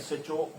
SHO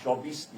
24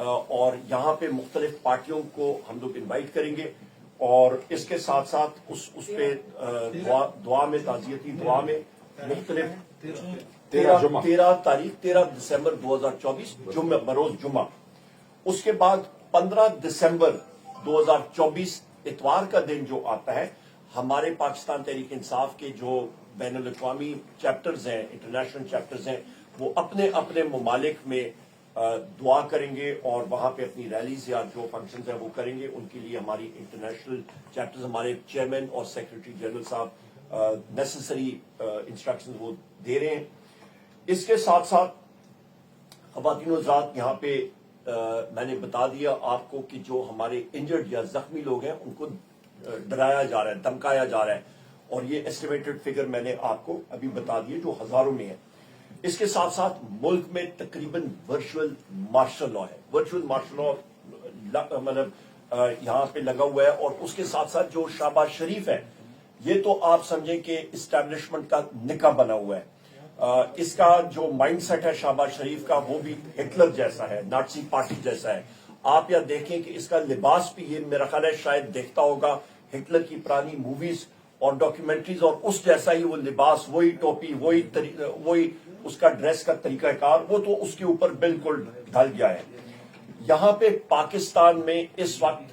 اور یہاں پہ مختلف پارٹیوں کو ہم لوگ انوائٹ کریں گے اور اس کے ساتھ ساتھ اس پہ دعا میں تعزیتی دعا میں مختلف 13 دسمبر 2024 جمعہ بروز جمعہ، اس کے بعد 15 دسمبر 2024 اتوار کا دن جو آتا ہے، ہمارے پاکستان تحریک انصاف کے جو بین الاقوامی چیپٹرز ہیں، انٹرنیشنل چیپٹرز ہیں، وہ اپنے اپنے ممالک میں دعا کریں گے اور وہاں پہ اپنی ریلیز یا جو فنکشنز ہیں وہ کریں گے. ان کے لیے ہماری انٹرنیشنل چیپٹرز، ہمارے چیئرمین اور سیکرٹری جنرل صاحب نیسسری انسٹرکشنز وہ دے رہے ہیں. اس کے ساتھ ساتھ خواتین و حضرات، یہاں پہ میں نے بتا دیا آپ کو کہ جو ہمارے انجرڈ یا زخمی لوگ ہیں ان کو ڈرایا جا رہا ہے، دھمکایا جا رہا ہے، اور یہ ایسٹیمیٹڈ فگر میں نے آپ کو ابھی بتا دیے جو ہزاروں میں ہے. اس کے ساتھ ساتھ ملک میں تقریباً ورچوئل مارشل لا ہے. ورچوئل مارشل لا مطلب یہاں پہ لگا ہوا ہے، اور اس کے ساتھ ساتھ جو شہباز شریف ہے، یہ تو آپ سمجھیں کہ اسٹیبلشمنٹ کا نکاح بنا ہوا ہے. اس کا جو مائنڈ سیٹ ہے شہباز شریف کا، وہ بھی ہٹلر جیسا ہے، نازی پارٹی جیسا ہے. آپ یہ دیکھیں کہ اس کا لباس بھی، یہ میرا خیال ہے شاید دیکھتا ہوگا ہٹلر کی پرانی موویز اور ڈاکیومنٹریز، اور اس جیسا ہی وہ لباس، وہی ٹوپی، وہی اس کا ڈریس کا طریقہ کار، وہ تو اس کے اوپر بالکل ڈھل گیا ہے. یہاں پہ پاکستان میں اس وقت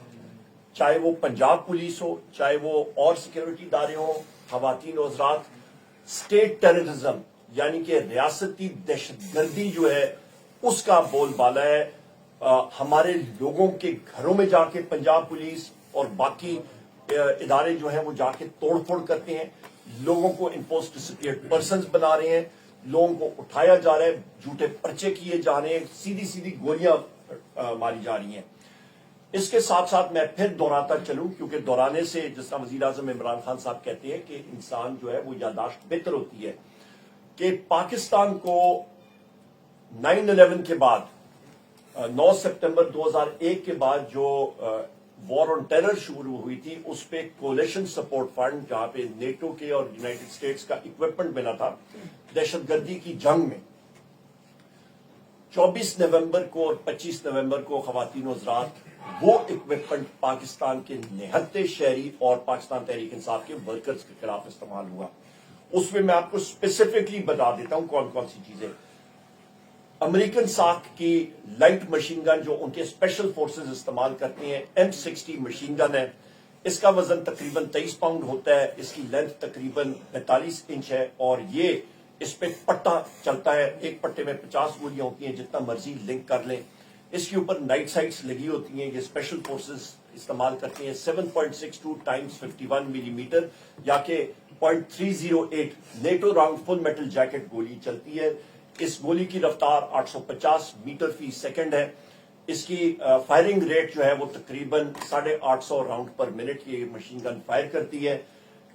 چاہے وہ پنجاب پولیس ہو، چاہے وہ اور سیکورٹی ادارے ہوں، خواتین و حضرات، اسٹیٹ ٹیررزم یعنی کہ ریاستی دہشت گردی جو ہے اس کا بول بالا ہے. ہمارے لوگوں کے گھروں میں جا کے پنجاب پولیس اور باقی ادارے جو ہیں وہ جا کے توڑ پھوڑ کرتے ہیں، لوگوں کو انفورس ڈسپیئرڈ پرسنز بنا رہے ہیں، لوگوں کو اٹھایا جا رہا ہے، جھوٹے پرچے کیے جا رہے ہیں، سیدھی سیدھی گولیاں ماری جا رہی ہیں. اس کے ساتھ ساتھ میں پھر دہراتا چلوں، کیونکہ دہرانے سے جس طرح وزیر اعظم عمران خان صاحب کہتے ہیں کہ انسان جو ہے وہ یادداشت بہتر ہوتی ہے، کہ پاکستان کو 9/11 کے بعد 9 سپتمبر 2001 کے بعد جو وار آن ٹیرر شروع ہوئی تھی، اس پہ کولیشن سپورٹ فنڈ، جہاں پہ نیٹو کے اور یونائٹڈ اسٹیٹس کا اکوپمنٹ ملا تھا دہشت گردی کی جنگ میں، 24 نومبر کو اور 25 نومبر کو خواتین و حضرات وہ اکوپمنٹ پاکستان کے نہتے شہری اور پاکستان تحریک انصاف کے ورکرز کے خلاف استعمال ہوا. اس میں آپ کو اسپیسیفکلی بتا دیتا ہوں کون کون سی چیزیں. امریکن ساکھ کی لائٹ مشین گن جو ان کے اسپیشل فورسز استعمال کرتے ہیں، M60 مشین گن ہے. اس کا وزن تقریباً 23 پاؤنڈ ہوتا ہے، اس کی لینتھ تقریباً 45 انچ ہے، اور یہ اس پہ پٹا چلتا ہے. ایک پٹے میں 50 گولیاں ہوتی ہیں، جتنا مرضی لنک کر لیں. اس کے اوپر نائٹ سائٹس لگی ہوتی ہیں، یہ اسپیشل فورسز استعمال کرتے ہیں. 7.62 × 51 ملی میٹر یا کہ 0.308 نیٹو راؤنڈ فل میٹل جیکٹ گولی چلتی ہے. اس گولی کی رفتار 850 میٹر فی سیکنڈ ہے. اس کی فائرنگ ریٹ جو ہے وہ تقریباً 850 راؤنڈ پر منٹ یہ مشین گن فائر کرتی ہے.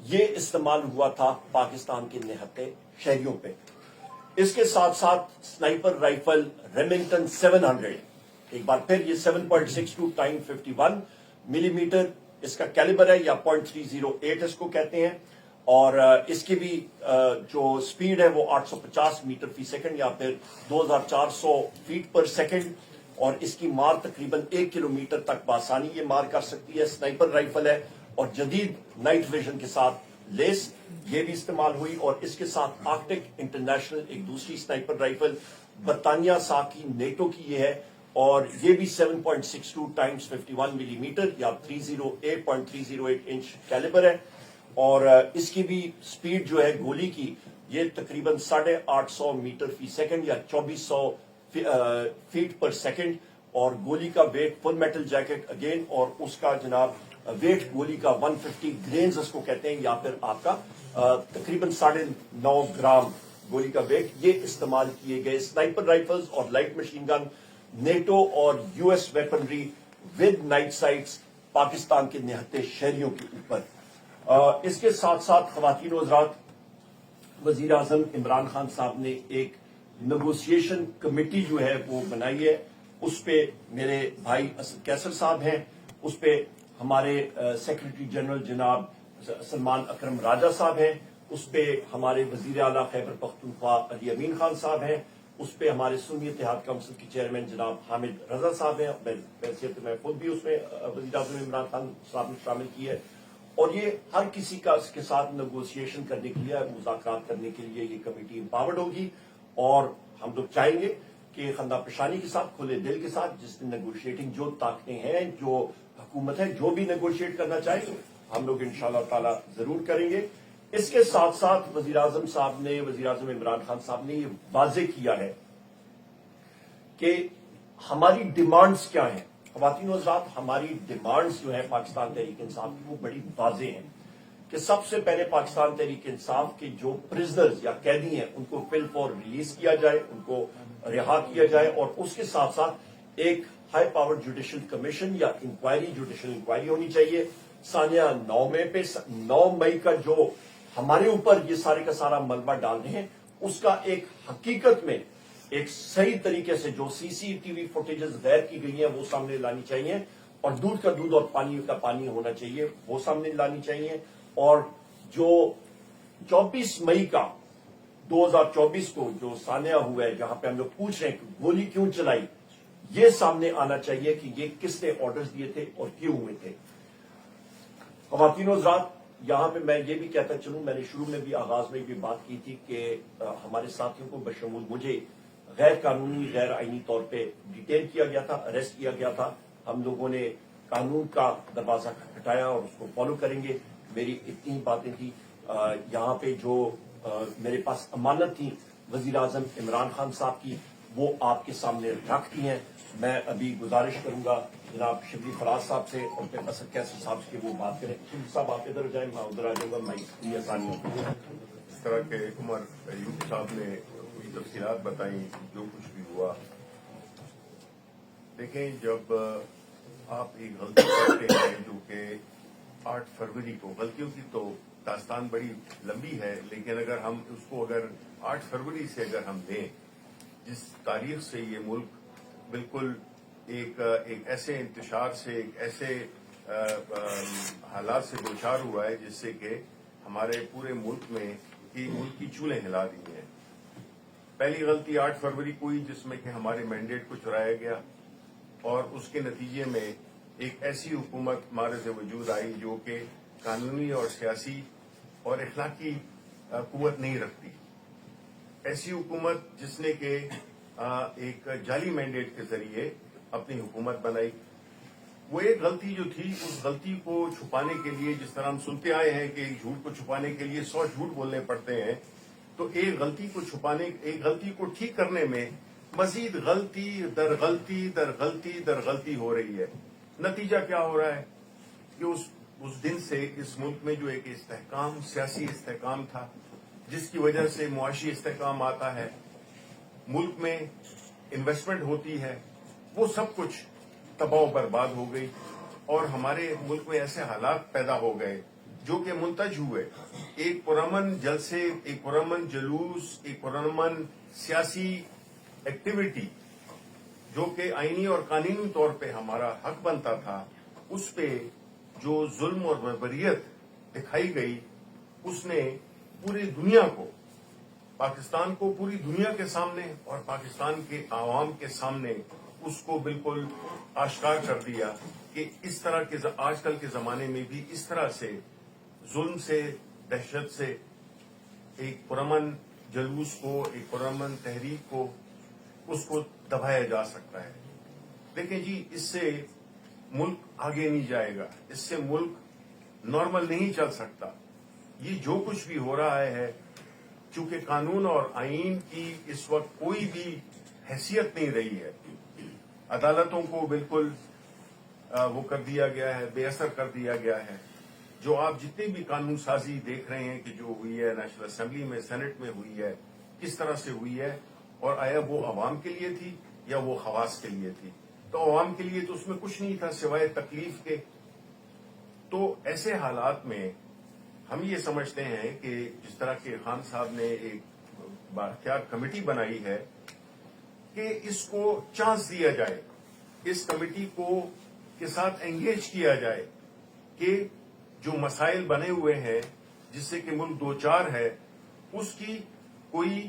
یہ استعمال ہوا تھا پاکستان کے نہتے شہریوں پہ. اس کے ساتھ ساتھ سنائپر رائفل ریمنگٹن 700، ایک بار پھر یہ 7.62 × 51 ملی میٹر اس کا کیلیبر ہے، یا 0.308 اس کو کہتے ہیں، اور اس کی بھی جو سپیڈ ہے وہ 850 میٹر فی سیکنڈ یا پھر 2400 فیٹ پر سیکنڈ، اور اس کی مار تقریباً 1 کلومیٹر تک بآسانی یہ مار کر سکتی ہے. سنائپر رائفل ہے اور جدید نائٹ ویژن کے ساتھ لیس یہ بھی استعمال ہوئی. اور اس کے ساتھ آرکٹک انٹرنیشنل ایک دوسری سنائپر رائفل برطانیہ ساکھ کی نیٹو کی یہ ہے، اور یہ بھی 7.62 × 51 ملی میٹر یا 308.308 انچ کیلیبر ہے. اور اس کی بھی سپیڈ جو ہے گولی کی یہ تقریباً 850 میٹر فی سیکنڈ یا 2400 فیٹ پر سیکنڈ، اور گولی کا ویٹ فل میٹل جیکٹ اگین، اور اس کا جناب ویٹ گولی کا 150 گرینز اس کو کہتے ہیں، یا پھر آپ کا تقریباً 9.5 گرام گولی کا ویٹ. یہ استعمال کیے گئے سنائپر رائفلز اور لائٹ مشین گن نیٹو اور US weaponry with night sites Pakistan کے نہتے شہریوں کے اوپر. اس کے ساتھ ساتھ خواتین و حضرات، وزیر اعظم عمران خان صاحب نے ایک نیگوسیشن کمیٹی جو ہے وہ بنائی ہے. اس پہ میرے بھائی اسد کیسر صاحب ہیں، اس پہ ہمارے سیکرٹری جنرل جناب سلمان اکرم راجہ صاحب ہیں، اس پہ ہمارے وزیر اعلیٰ خیبر پختونخوا علی امین خان صاحب ہیں، اس پہ ہمارے سنی اتحاد کونسل کے چیئرمین جناب حامد رضا صاحب ہیں. بحیثیت میں خود بھی اس میں وزیر اعظم عمران خان صاحب نے شامل کی ہے. اور یہ ہر کسی کا اس کے ساتھ نیگوشیشن کرنے کے لیے, مذاکرات کرنے کے لیے یہ کمیٹی امپاورڈ ہوگی. اور ہم لوگ چاہیں گے کہ خندہ پیشانی کے ساتھ, کھلے دل کے ساتھ, جس نے نیگوشیٹنگ جو طاقتیں ہیں, جو حکومت ہے, جو بھی نیگوشیٹ کرنا چاہے ہم لوگ انشاءاللہ تعالی ضرور کریں گے. اس کے ساتھ ساتھ وزیر اعظم عمران خان صاحب نے یہ واضح کیا ہے کہ ہماری ڈیمانڈز کیا ہیں. خواتین و حضرات, ہماری ڈیمانڈز جو ہیں پاکستان تحریک انصاف کی وہ بڑی واضح ہیں کہ سب سے پہلے پاکستان تحریک انصاف کے جو پرزنرز یا قیدی ہیں ان کو فی الفور ریلیز کیا جائے, ان کو رہا کیا جائے. اور اس کے ساتھ ساتھ ایک ہائی پاور جوڈیشل کمیشن یا جوڈیشل انکوائری ہونی چاہیے. ثانیہ 9 مئی کا جو ہمارے اوپر یہ سارے کا سارا ملبہ ڈال رہے ہیں, اس کا ایک حقیقت میں ایک صحیح طریقے سے جو سی سی ٹی وی فوٹیجز غیر کی گئی ہیں وہ سامنے لانی چاہیے, اور دودھ کا دودھ اور پانی کا پانی ہونا چاہیے وہ سامنے لانی چاہیے. اور جو 24 مئی کا 2024 کو جو سانحہ ہوا ہے جہاں پہ ہم لوگ پوچھ رہے ہیں کہ گولی کیوں چلائی, یہ سامنے آنا چاہیے کہ یہ کس نے آرڈرز دیے تھے اور کیوں ہوئے تھے. خواتین و حضرات, یہاں پہ میں یہ بھی کہتا چلوں, میں نے شروع میں بھی آغاز میں بھی بات کی تھی کہ ہمارے ساتھیوں کو بشمول مجھے غیر قانونی غیر آئینی طور پہ ڈیٹین کیا گیا تھا, اریسٹ کیا گیا تھا. ہم لوگوں نے قانون کا دروازہ کھٹکھٹایا اور اس کو فالو کریں گے. میری اتنی باتیں تھی. یہاں پہ جو میرے پاس امانت تھی وزیر اعظم عمران خان صاحب کی, وہ آپ کے سامنے رکھ دی ہیں. میں ابھی گزارش کروں گا جناب شبلی فراز صاحب سے اور پھر اسد کیسر صاحب سے وہ بات کریں. شبلی صاحب آپ ادھر جائیں, میں ادھر آ جاؤں گا, میں یہ آسانی ہوگی. اس طرح کے عمر ایوب صاحب نے کچھ تفصیلات بتائیں جو کچھ بھی ہوا. دیکھیں, جب آپ ایک غلطی کرتے ہیں جو کہ 8 فروری کو, غلطیوں کی تو داستان بڑی لمبی ہے, لیکن اگر ہم اس کو 8 فروری سے اگر ہم دیں, جس تاریخ سے یہ ملک بالکل ایک ایسے انتشار سے, ایک ایسے حالات سے دوچار ہوا ہے جس سے کہ ہمارے پورے ملک میں ملک کی چولیں ہلا دی ہیں. پہلی غلطی 8 فروری کو ہوئی جس میں کہ ہمارے مینڈیٹ کو چرایا گیا, اور اس کے نتیجے میں ایک ایسی حکومت معرض وجود آئی جو کہ قانونی اور سیاسی اور اخلاقی قوت نہیں رکھتی. ایسی حکومت جس نے کہ ایک جعلی مینڈیٹ کے ذریعے اپنی حکومت بنائی. وہ ایک غلطی جو تھی, اس غلطی کو چھپانے کے لیے, جس طرح ہم سنتے آئے ہیں کہ ایک جھوٹ کو چھپانے کے لیے 100 جھوٹ بولنے پڑتے ہیں, تو ایک غلطی کو چھپانے, ایک غلطی کو ٹھیک کرنے میں مزید غلطی در غلطی در غلطی در غلطی ہو رہی ہے. نتیجہ کیا ہو رہا ہے کہ اس دن سے اس ملک میں جو ایک استحکام, سیاسی استحکام تھا, جس کی وجہ سے معاشی استحکام آتا ہے, ملک میں انویسٹمنٹ ہوتی ہے, وہ سب کچھ تباہ و برباد ہو گئی. اور ہمارے ملک میں ایسے حالات پیدا ہو گئے جو کہ منتج ہوئے. ایک پرامن جلسے, ایک پرامن جلوس, ایک پرامن سیاسی ایکٹیویٹی جو کہ آئینی اور قانونی طور پہ ہمارا حق بنتا تھا, اس پہ جو ظلم اور بربریت دکھائی گئی, اس نے پوری دنیا کو, پاکستان کو پوری دنیا کے سامنے اور پاکستان کے عوام کے سامنے اس کو بالکل آشکار کر دیا کہ اس طرح کے آج کل کے زمانے میں بھی اس طرح سے ظلم سے, دہشت سے ایک پرامن جلوس کو, ایک پرامن تحریک کو, اس کو دبایا جا سکتا ہے. دیکھیں جی, اس سے ملک آگے نہیں جائے گا, اس سے ملک نارمل نہیں چل سکتا. یہ جو کچھ بھی ہو رہا ہے, چونکہ قانون اور آئین کی اس وقت کوئی بھی حیثیت نہیں رہی ہے, عدالتوں کو بالکل وہ کر دیا گیا ہے, بے اثر کر دیا گیا ہے. جو آپ جتنی بھی قانون سازی دیکھ رہے ہیں کہ جو ہوئی ہے نیشنل اسمبلی میں, سینٹ میں ہوئی ہے, کس طرح سے ہوئی ہے, اور آیا وہ عوام کے لیے تھی یا وہ خواص کے لیے تھی؟ تو عوام کے لیے تو اس میں کچھ نہیں تھا سوائے تکلیف کے. تو ایسے حالات میں ہم یہ سمجھتے ہیں کہ جس طرح کہ خان صاحب نے ایک بااختیار کمیٹی بنائی ہے کہ اس کو چانس دیا جائے, اس کمیٹی کو کے ساتھ انگیج کیا جائے کہ جو مسائل بنے ہوئے ہیں جس سے کہ ملک دوچار ہے, اس کی کوئی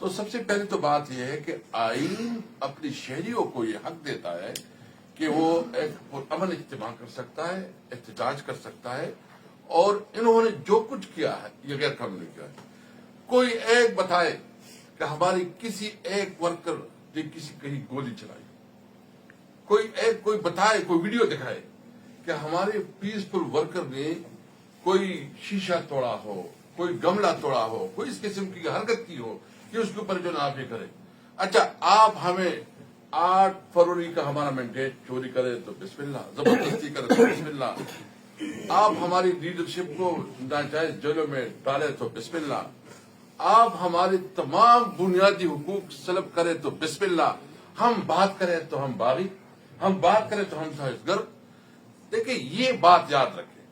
تو سب سے پہلے تو بات یہ ہے کہ آئین اپنی شہریوں کو یہ حق دیتا ہے کہ وہ ایک امن اجتماع کر سکتا ہے، احتجاج کر سکتا ہے، اور انہوں نے جو کچھ کیا ہے یہ غیر قانونی کیا ہے۔ کوئی ایک بتائے کہ ہماری کسی ایک ورکر نے کسی کہیں گولی چلائی، کوئی بتائے، کوئی ویڈیو دکھائے کہ ہمارے پیسفل ورکر نے کوئی شیشہ توڑا ہو، کوئی گملہ توڑا ہو، کوئی اس قسم کی حرکت کی ہو کہ اس کے اوپر جو نا آپ یہ کرے۔ اچھا، آپ ہمیں 8 فروری کا ہمارا مینڈیٹ چوری کرے تو بسم اللہ، زبردستی کرے تو بسم اللہ، آپ ہماری لیڈرشپ کو ناجائز جیلوں میں ڈالے تو بسم اللہ، آپ ہمارے تمام بنیادی حقوق سلب کرے تو بسم اللہ، ہم بات کریں تو ہم باغی، ہم بات کریں تو ہم دہشت گرد۔ دیکھیں، یہ بات یاد رکھیں،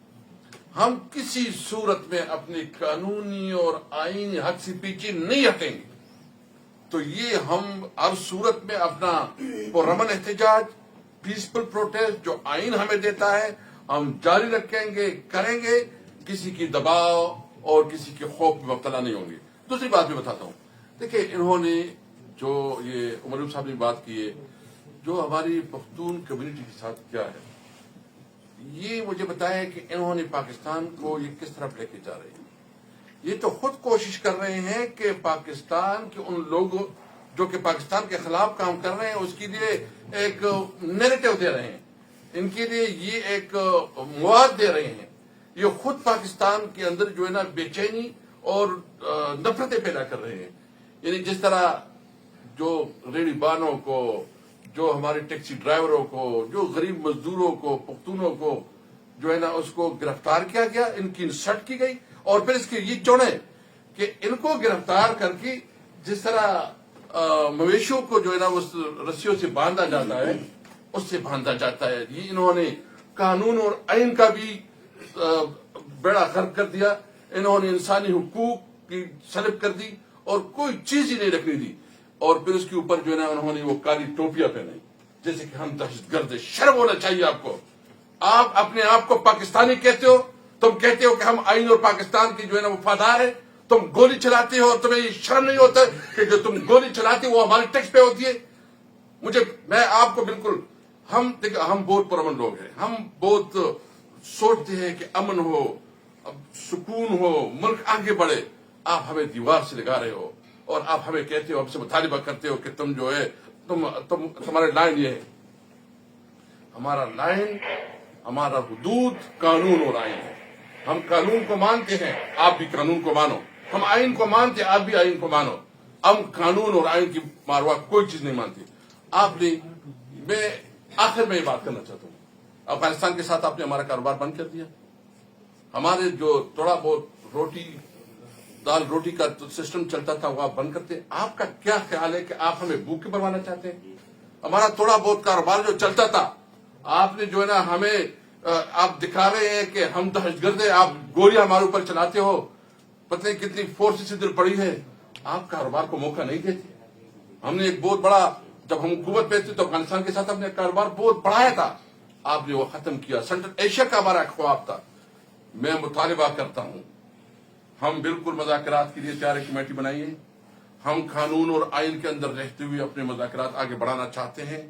ہم کسی صورت میں اپنی قانونی اور آئینی حق سے پیچھے نہیں ہٹیں گے۔ تو یہ ہم ہر صورت میں اپنا پرامن احتجاج، پیسفل پروٹیسٹ جو آئین ہمیں دیتا ہے، ہم جاری رکھیں گے، کریں گے، کسی کی دباؤ اور کسی کے خوف میں مبتلا نہیں ہوں گے۔ دوسری بات بھی بتاتا ہوں، دیکھیں انہوں نے جو یہ عمر صاحب نے بات کی ہے، جو ہماری پختون کمیونٹی کے ساتھ کیا ہے، یہ مجھے بتایا کہ انہوں نے پاکستان کو یہ کس طرف لے کے جا رہے ہیں۔ یہ تو خود کوشش کر رہے ہیں کہ پاکستان کے ان لوگوں جو کہ پاکستان کے خلاف کام کر رہے ہیں اس کے لیے ایک نیریٹو دے رہے ہیں، ان کے لیے یہ ایک مواد دے رہے ہیں۔ یہ خود پاکستان کے اندر جو ہے نا بے چینی اور نفرتیں پیدا کر رہے ہیں۔ یعنی جس طرح جو ریڑھی بانوں کو، جو ہمارے ٹیکسی ڈرائیوروں کو، جو غریب مزدوروں کو، پختونوں کو جو ہے نا اس کو گرفتار کیا گیا، ان کی انسلٹ کی گئی، اور پھر اس کے یہ چوڑے کہ ان کو گرفتار کر کے جس طرح مویشیوں کو جو ہے نا اس رسیوں سے باندھا جاتا ہے اس سے باندھا جاتا ہے۔ یہ انہوں نے قانون اور آئین کا بھی بیڑا غرق کر دیا، انہوں نے انسانی حقوق کی سلب کر دی اور کوئی چیز ہی نہیں رکھنی دی، اور پھر اس کے اوپر جو ہے نا انہوں نے وہ کالی ٹوپیاں پہنائی جیسے کہ ہم دہشت گرد ہیں۔ شرم ہونا چاہیے آپ کو۔ آپ اپنے آپ کو پاکستانی کہتے ہو، تم کہتے ہو کہ ہم آئین اور پاکستان کی جو ہے نا وفادار ہیں، تم گولی چلاتے ہو اور تمہیں یہ شرم نہیں ہوتا کہ جو تم گولی چلاتے ہو وہ ہمارے ٹیکس پہ ہوتی ہے۔ میں آپ کو بالکل، ہم بہت پرامن لوگ ہیں، ہم بہت سوچتے ہیں کہ امن ہو، سکون ہو، ملک آگے بڑھے۔ آپ ہمیں دیوار سے لگا رہے ہو اور آپ ہمیں کہتے ہو، ہم سے مطالبہ کرتے ہو کہ تم جو ہے تمہارے لائن یہ ہے۔ ہمارا لائن، ہمارا حدود قانون اور آئین ہے۔ ہم قانون کو مانتے ہیں، آپ بھی قانون کو مانو۔ ہم آئین کو مانتے ہیں، آپ بھی آئین کو مانو۔ ہم قانون اور آئین کی ماروا کوئی چیز نہیں مانتے۔ میں آخر میں یہ بات کرنا چاہتا ہوں، افغانستان کے ساتھ آپ نے ہمارا کاروبار بند کر دیا، ہمارے جو تھوڑا بہت دال روٹی کا سسٹم چلتا تھا وہ آپ بند کرتے ہیں۔ آپ کا کیا خیال ہے کہ آپ ہمیں بھوکے مروانا چاہتے ہیں؟ ہمارا تھوڑا بہت کاروبار جو چلتا تھا، آپ نے جو ہے نا ہمیں آپ دکھا رہے ہیں کہ ہم دہشت گرد ہیں، آپ گولیاں ہمارے اوپر چلاتے ہو، پتہ نہیں کتنی فورسز ادھر پڑی ہے، آپ کاروبار کو موقع نہیں دیتے۔ ہم نے ایک بہت بڑا، جب ہم حکومت پہ تھے تو افغانستان کے ساتھ ہم نے کاروبار بہت بڑھایا تھا، آپ نے وہ ختم کیا۔ سینٹرل ایشیا کا ہمارا خواب تھا۔ میں مطالبہ کرتا ہوں، ہم بالکل مذاکرات کے لیے تیار کمیٹی بنائیے۔ ہم قانون اور آئین کے اندر رہتے ہوئے اپنے مذاکرات آگے بڑھانا چاہتے ہیں۔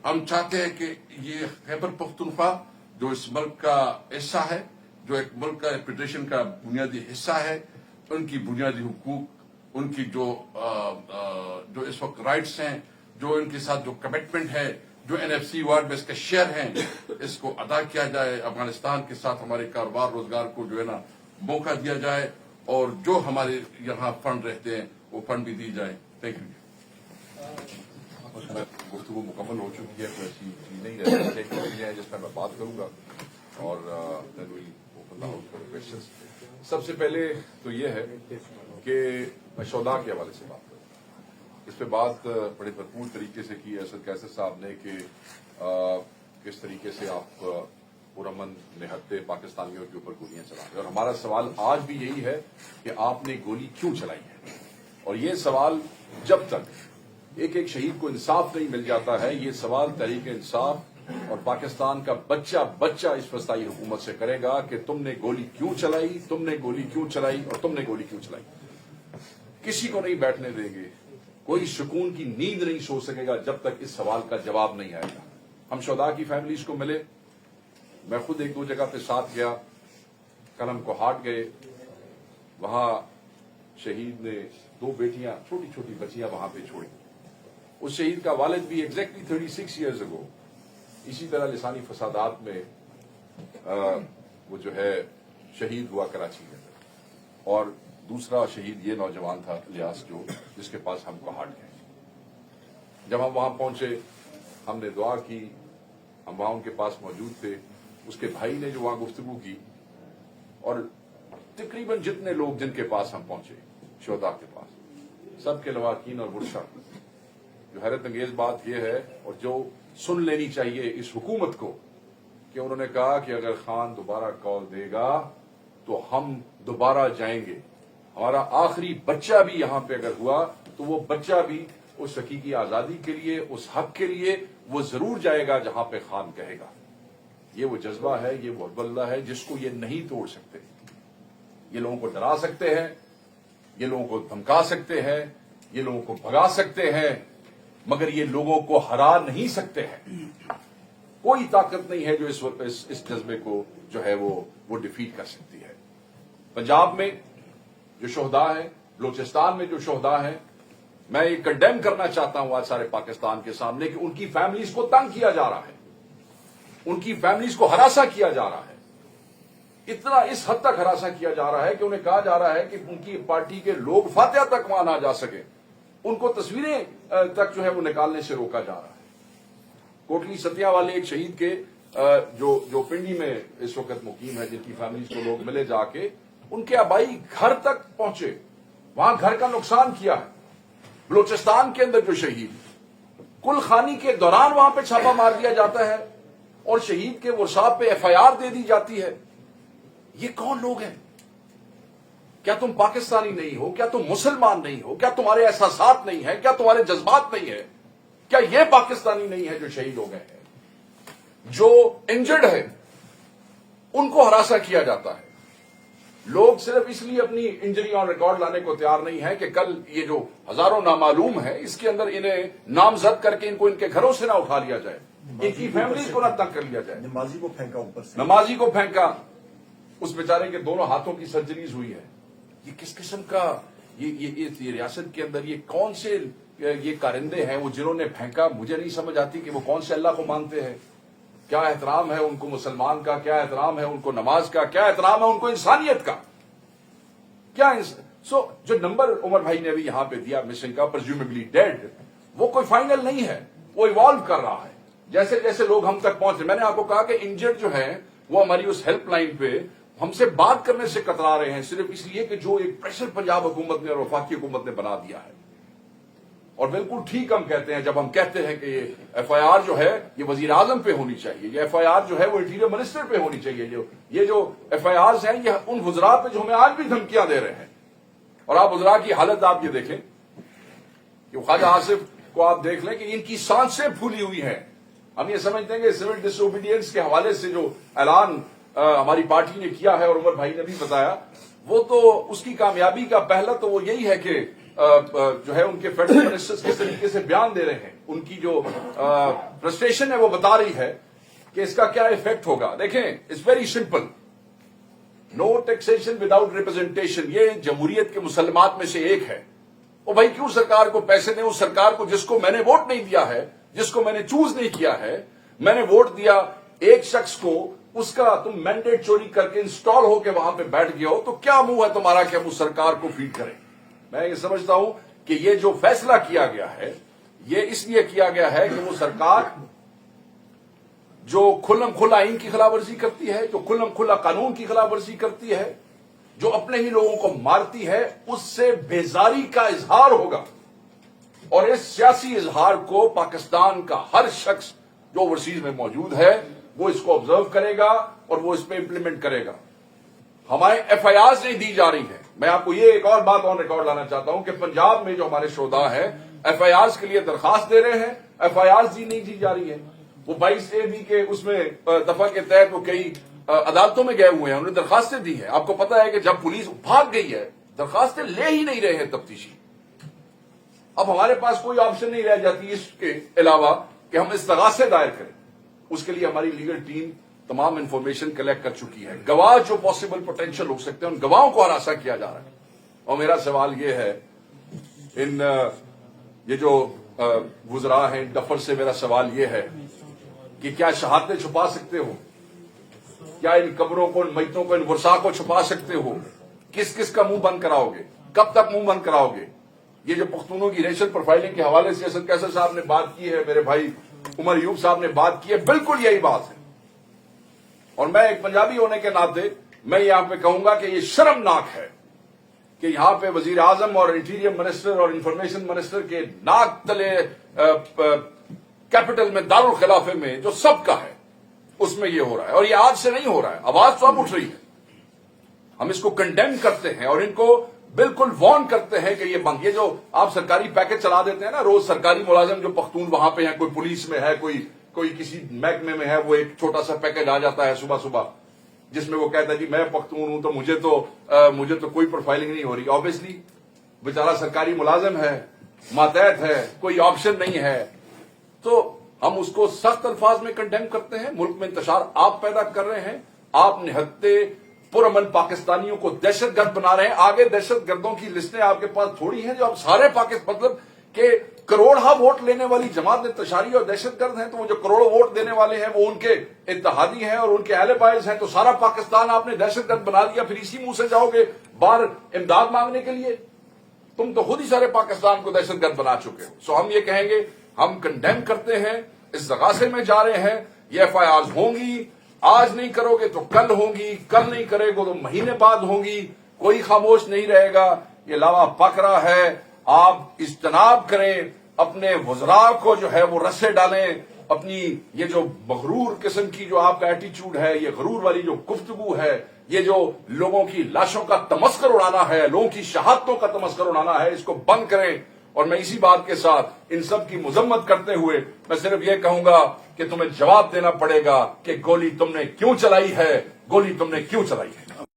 ہم چاہتے ہیں کہ یہ خیبر پختونخوا جو اس ملک کا حصہ ہے، جو ایک ملک کا فیڈریشن کا بنیادی حصہ ہے، ان کی بنیادی حقوق، ان کی جو اس وقت رائٹس ہیں، جو ان کے ساتھ جو کمٹمنٹ ہے، جو NFC وارڈ میں اس کے شیئر ہیں، اس کو ادا کیا جائے۔ افغانستان کے ساتھ ہمارے کاروبار روزگار کو جو ہے نا موقع دیا جائے، اور جو ہمارے یہاں فنڈ رہتے ہیں وہ فنڈ بھی دی جائے۔ Thank you. گفتگو مکمل ہو چکی ہے، کوئی ایسی چیز نہیں رہتی ہے جس پر میں بات کروں گا، اور سب سے پہلے تو یہ ہے کہ میں شودا کے حوالے سے بات کروں۔ اس پہ بات بڑے بھرپور طریقے سے کی ہے اسد کیسر صاحب نے کہ کس طریقے سے آپ پرامن نہتے پاکستانیوں کے اوپر گولیاں چلا رہے، اور ہمارا سوال آج بھی یہی ہے کہ آپ نے گولی کیوں چلائی ہے؟ اور یہ سوال جب تک ایک شہید کو انصاف نہیں مل جاتا ہے، یہ سوال تحریک انصاف اور پاکستان کا بچہ اس وسطائی حکومت سے کرے گا کہ تم نے گولی کیوں چلائی، تم نے گولی کیوں چلائی، اور تم نے گولی کیوں چلائی۔ کسی کو نہیں بیٹھنے دیں گے، کوئی سکون کی نیند نہیں سو سکے گا جب تک اس سوال کا جواب نہیں آئے گا. ہم شہداء کی فیملیز کو ملے, میں خود ایک دو جگہ پہ ساتھ گیا, کل ہم کو ہاٹ گئے, وہاں شہید نے 2 بیٹیاں, چھوٹی چھوٹی بچیاں وہاں پہ چھوڑی. اس شہید کا والد بھی ایگزیکٹلی 36 ایئرز اگو اسی طرح لسانی فسادات میں وہ جو ہے شہید ہوا کراچی میں. اور دوسرا شہید یہ نوجوان تھا الیاس, جس کے پاس ہم کو ہاٹ گئے. جب ہم وہاں پہنچے ہم نے دعا کی, ہم وہاں ان کے پاس موجود تھے. اس کے بھائی نے جو وہاں گفتگو کی, اور تقریباً جتنے لوگ جن کے پاس ہم پہنچے شہداء کے پاس, سب کے لواحقین اور ورثا. جو حیرت انگیز بات یہ ہے اور جو سن لینی چاہیے اس حکومت کو, کہ انہوں نے کہا کہ اگر خان دوبارہ کال دے گا تو ہم دوبارہ جائیں گے. ہمارا آخری بچہ بھی یہاں پہ اگر ہوا تو وہ بچہ بھی اس حقیقی آزادی کے لیے, اس حق کے لیے وہ ضرور جائے گا جہاں پہ خان کہے گا. یہ وہ جذبہ ہے, یہ وہ اللہ ہے جس کو یہ نہیں توڑ سکتے. یہ لوگوں کو ڈرا سکتے ہیں, یہ لوگوں کو دھمکا سکتے ہیں, یہ لوگوں کو بھگا سکتے ہیں, مگر یہ لوگوں کو ہرا نہیں سکتے ہیں. کوئی طاقت نہیں ہے جو اس جذبے کو جو ہے وہ ڈیفیٹ کر سکتی ہے. پنجاب میں جو شہداء ہیں, بلوچستان میں جو شہداء ہیں, میں یہ کنڈیم کرنا چاہتا ہوں آج سارے پاکستان کے سامنے کہ ان کی فیملیز کو تنگ کیا جا رہا ہے, ان کی فیملیز کو ہراساں کیا جا رہا ہے. اتنا اس حد تک ہراساں کیا جا رہا ہے کہ انہیں کہا جا رہا ہے کہ ان کی پارٹی کے لوگ فاتحہ تک وہاں نہ جا سکے, ان کو تصویریں تک جو ہے وہ نکالنے سے روکا جا رہا ہے. کوٹلی ستیا والے ایک شہید کے جو پنڈی میں اس وقت مقیم ہے, جن کی فیملیز کو لوگ ملے جا کے, ان کے آبائی گھر تک پہنچے, وہاں گھر کا نقصان کیا ہے. بلوچستان کے اندر جو شہید, کل خانی کے دوران وہاں پہ چھاپا مار دیا جاتا ہے اور شہید کے ورثاء پہ FIR دے دی جاتی ہے. یہ کون لوگ ہیں؟ کیا تم پاکستانی نہیں ہو؟ کیا تم مسلمان نہیں ہو؟ کیا تمہارے احساسات نہیں ہیں؟ کیا تمہارے جذبات نہیں ہیں؟ کیا یہ پاکستانی نہیں ہے جو شہید ہو گئے ہیں؟ جو انجرڈ ہے ان کو ہراساں کیا جاتا ہے. لوگ صرف اس لیے اپنی انجری آن ریکارڈ لانے کو تیار نہیں ہے کہ کل یہ جو ہزاروں نامعلوم ہے اس کے اندر انہیں نامزد کر کے ان کو ان کے گھروں سے نہ اٹھا لیا جائے, ان کی فیملیز کو نہ تنگ کر لیا جائے. نمازی کو پھینکا اوپر سے, نمازی کو پھینکا, اس بیچارے کے دونوں ہاتھوں کی سرجریز ہوئی ہے. یہ کس قسم کا یہ ریاست کے اندر یہ کون سے یہ کارندے ہیں وہ جنہوں نے پھینکا؟ مجھے نہیں سمجھ آتی کہ وہ کون سے اللہ کو مانتے ہیں. کیا احترام ہے ان کو مسلمان کا, کیا احترام ہے ان کو نماز کا, کیا احترام ہے ان کو انسانیت کا, کیا جو نمبر عمر بھائی نے ابھی یہاں پہ دیا مسنگ کا, پرزیومیبلی ڈیڈ, وہ کوئی فائنل نہیں ہے, وہ ایوالو کر رہا ہے جیسے جیسے لوگ ہم تک پہنچ رہے. میں نے آپ کو کہا کہ انجرڈ جو ہیں وہ ہماری اس ہیلپ لائن پہ ہم سے بات کرنے سے کترا رہے ہیں, صرف اس لیے کہ جو ایک پریشر پنجاب حکومت نے اور وفاقی حکومت نے بنا دیا ہے. اور بالکل ٹھیک ہم کہتے ہیں جب ہم کہتے ہیں کہ یہ FIR جو ہے یہ وزیر اعظم پہ ہونی چاہیے, یہ FIR جو ہے وہ انٹیریئر منسٹر پہ ہونی چاہیے. یہ جو FIRs ہیں یہ ان وزراء پہ جو ہمیں آج بھی دھمکیاں دے رہے ہیں. اور آپ وزراء کی حالت آپ یہ دیکھیں کہ خواجہ آصف کو آپ دیکھ لیں کہ ان کی سانسیں پھولی ہوئی ہیں. ہم یہ سمجھتے ہیں کہ سول ڈس اوبیڈینس کے حوالے سے جو اعلان ہماری پارٹی نے کیا ہے اور عمر بھائی نے بھی بتایا, وہ تو اس کی کامیابی کا پہلا تو وہ یہی ہے کہ جو ہے ان کے فیڈرل منسٹرز کس طریقے سے بیان دے رہے ہیں, ان کی جو فرسٹریشن ہے وہ بتا رہی ہے کہ اس کا کیا ایفیکٹ ہوگا. دیکھیں it's very simple, no taxation without representation, یہ جمہوریت کے مسلمات میں سے ایک ہے. وہ بھائی کیوں سرکار کو پیسے دیں؟ اس سرکار کو جس کو میں نے ووٹ نہیں دیا ہے, جس کو میں نے چوز نہیں کیا ہے, میں نے ووٹ دیا ایک شخص کو, اس کا تم مینڈیٹ چوری کر کے انسٹال ہو کے وہاں پہ بیٹھ گیا ہو, تو کیا منہ ہے تمہارا کہ ہم اس سرکار کو فیڈ کریں؟ میں یہ سمجھتا ہوں کہ یہ جو فیصلہ کیا گیا ہے یہ اس لیے کیا گیا ہے کہ وہ سرکار جو کھلم کھلا آئین کی خلاف ورزی کرتی ہے, جو کھلم کھلا قانون کی خلاف ورزی کرتی ہے, جو اپنے ہی لوگوں کو مارتی ہے, اس سے بیزاری کا اظہار ہوگا. اور اس سیاسی اظہار کو پاکستان کا ہر شخص جو اوورسیز میں موجود ہے وہ اس کو آبزرو کرے گا اور وہ اس پہ امپلیمنٹ کرے گا. ہمارے FIRs نہیں دی جا رہی ہیں. میں آپ کو یہ ایک اور بات آن ریکارڈ لانا چاہتا ہوں کہ پنجاب میں جو ہمارے شہداء ہیں FIRs کے لیے درخواست دے رہے ہیں, FIRs نہیں دی جا رہی ہے. وہ 22A کے اس میں دفعہ کے تحت وہ کئی عدالتوں میں گئے ہوئے ہیں, انہوں نے درخواستیں دی ہیں. آپ کو پتا ہے کہ جب پولیس بھاگ گئی ہے درخواستیں لے ہی نہیں رہے ہیں تفتیشی. اب ہمارے پاس کوئی آپشن نہیں رہ جاتی اس کے علاوہ کہ ہم استغاثے دائر کریں. اس کے لیے ہماری لیگل ٹیم تمام انفارمیشن کلیکٹ کر چکی ہے. گواہ جو پاسبل پوٹینشیل ہو سکتے ہیں ان گواہوں کو ہراساں کیا جا رہا ہے. اور میرا سوال یہ ہے یہ جو وزراء ہیں دفتر سے میرا سوال یہ ہے کہ کیا شہادتیں چھپا سکتے ہو؟ کیا ان قبروں کو، ان میتوں کو، ان ورثاء کو چھپا سکتے ہو؟ کس کس کا منہ بند کراؤ گے؟ کب تک منہ بند کراؤ گے؟ یہ جو پختونوں کی ریشل پروفائلنگ کے حوالے سے اسد کیسر صاحب نے بات کی ہے، میرے بھائی عمر ایوب صاحب نے بات کی ہے، بالکل یہی بات ہے. اور میں ایک پنجابی ہونے کے ناطے میں یہاں پہ کہوں گا کہ یہ شرمناک ہے کہ یہاں پہ وزیر اعظم اور انٹیریئر منسٹر اور انفارمیشن منسٹر کے ناک تلے کیپٹل میں دارالخلافے میں جو سب کا ہے اس میں یہ ہو رہا ہے. اور یہ آج سے نہیں ہو رہا ہے، آواز تو اب اٹھ رہی ہے. ہم اس کو کنڈیم کرتے ہیں اور ان کو بالکل وارن کرتے ہیں کہ یہ بند. یہ جو آپ سرکاری پیکج چلا دیتے ہیں نا، روز سرکاری ملازم جو پختون وہاں پہ ہیں، کوئی پولیس میں ہے، کوئی کسی محکمے میں ہے، وہ ایک چھوٹا سا پیکج آ جاتا ہے صبح صبح جس میں وہ کہتا ہے جی میں پختون ہوں تو مجھے تو کوئی پروفائلنگ نہیں ہو رہی. آبویسلی بیچارہ سرکاری ملازم ہے، ماتحت ہے، کوئی آپشن نہیں ہے. تو ہم اس کو سخت الفاظ میں کنڈیم کرتے ہیں. ملک میں انتشار آپ پیدا کر رہے ہیں، آپ نہتے پرامن پاکستانیوں کو دہشت گرد بنا رہے ہیں. آگے دہشت گردوں کی لسٹیں آپ کے پاس تھوڑی ہیں جو آپ سارے مطلب کہ کروڑہ ووٹ لینے والی جماعت انتشاری اور دہشت گرد ہیں، تو وہ جو کروڑوں ووٹ دینے والے ہیں وہ ان کے اتحادی ہیں اور ان کے اہل باعث ہیں. تو سارا پاکستان آپ نے دہشت گرد بنا دیا، پھر اسی منہ سے جاؤ گے باہر امداد مانگنے کے لیے؟ تم تو خود ہی سارے پاکستان کو دہشت گرد بنا چکے ہو. سو ہم یہ کہیں گے، ہم کنڈیم کرتے ہیں، اس زغاثے میں جا رہے ہیں. یہ ایف آئی آرز ہوں گی، آج نہیں کرو گے تو کل ہوں گی، کل نہیں کرے گا تو مہینے بعد ہوں گی. کوئی خاموش نہیں رہے گا. یہ لاوا پک رہا ہے. آپ اجتناب کریں، اپنے وزراء کو جو ہے وہ رسے ڈالیں. اپنی یہ جو مغرور قسم کی جو آپ کا ایٹیچیوڈ ہے، یہ غرور والی جو گفتگو ہے، یہ جو لوگوں کی لاشوں کا تمسخر اڑانا ہے، لوگوں کی شہادتوں کا تمسخر اڑانا ہے، اس کو بند کریں. اور میں اسی بات کے ساتھ ان سب کی مذمت کرتے ہوئے میں صرف یہ کہوں گا کہ تمہیں جواب دینا پڑے گا کہ گولی تم نے کیوں چلائی ہے، گولی تم نے کیوں چلائی ہے.